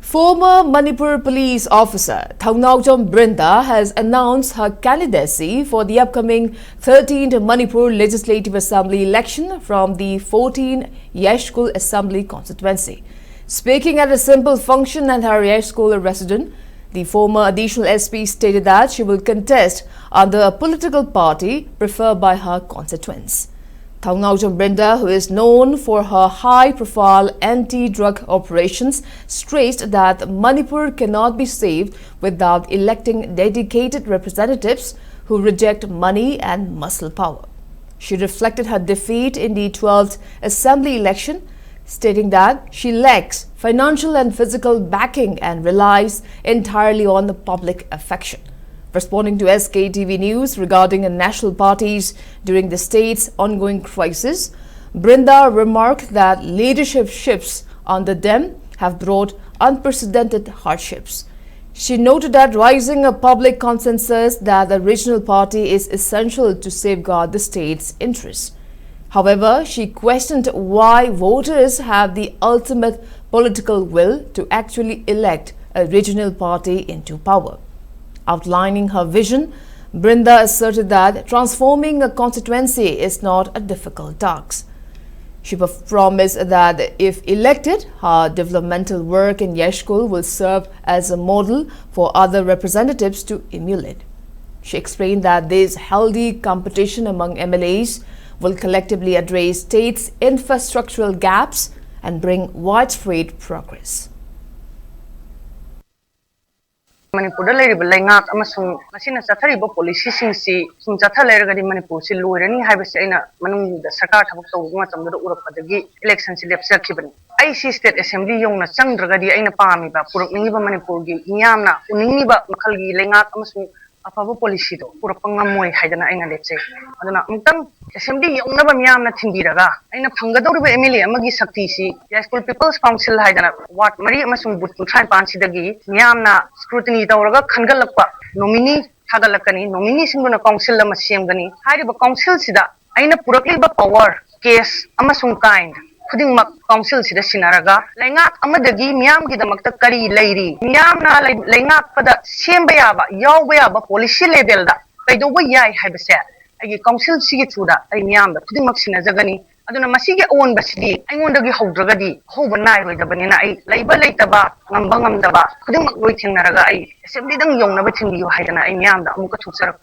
Former Manipur police officer Thounaojam Brinda has announced her candidacy for the upcoming 13th Manipur Legislative Assembly election from the 14th Yaiskul Assembly constituency. Speaking at a simple function at her Yaiskul residence, the former additional SP stated that she will contest under a political party preferred by her constituents. Thounaojam Brinda, who is known for her high-profile anti-drug operations, stressed that Manipur cannot be saved without electing dedicated representatives who reject money and muscle power. She reflected her defeat in the 12th Assembly election, stating that she lacks financial and physical backing and relies entirely on the public affection. Responding to SKTV news regarding national parties during the state's ongoing crisis, Brinda remarked that leadership shifts under them have brought unprecedented hardships. She noted that rising a public consensus that the regional party is essential to safeguard the state's interests. However, she questioned why voters have the ultimate political will to actually elect a regional party into power. Outlining her vision, Brinda asserted that transforming a constituency is not a difficult task. She promised that if elected, her developmental work in Yaiskul will serve as a model for other representatives to emulate. She explained that this healthy competition among MLAs will collectively address state's infrastructural gaps and bring widespread progress. Manipur Lengak Amasung Machine Sataribo policy si some Jatalergadi Manipur Silurani Habasina Manu the Sakar Tabto Matam Urapagi elections in the Kiban. I see state assembly Yona Sandragadi Aina Pamiba, Purniba Manipurgi, Yamna, Uniba Makalgi Lengak Amasung Apavo Policido, Purapangamoy Haidana Aina let's say. Adana Mutang assembly Yonaba Miamna Tindiraga, Aina Pangado Emilia Magi Saktisi, Yaiskul People's Council Haidana, what Maria Masum would try Pansi Dagi, Miamna scrutiny Tauraga Kangalapa, nominee Tagalakani, nominee Singuna Council Masiamgani, Hariba Council Sida, Aina Purakliba power, case, Amasum kind. Putting council sida sinaraga lengak amadagi miyam gi damakta kari leiri miyam na lengak pada sembeyaba yawbeyaba policy level da kaidoba yai haibase agi council sigi chuda ai miyam da putting sinajagani aduna masigi on basidi aingondagi hawdragadi hoba nai roidabani na ai leiba leitaba ngamba ngamdaba putting loi thingnaraga ai assembly dang yongnaba thingbiyo haidana ai miyam da amuka thuksarak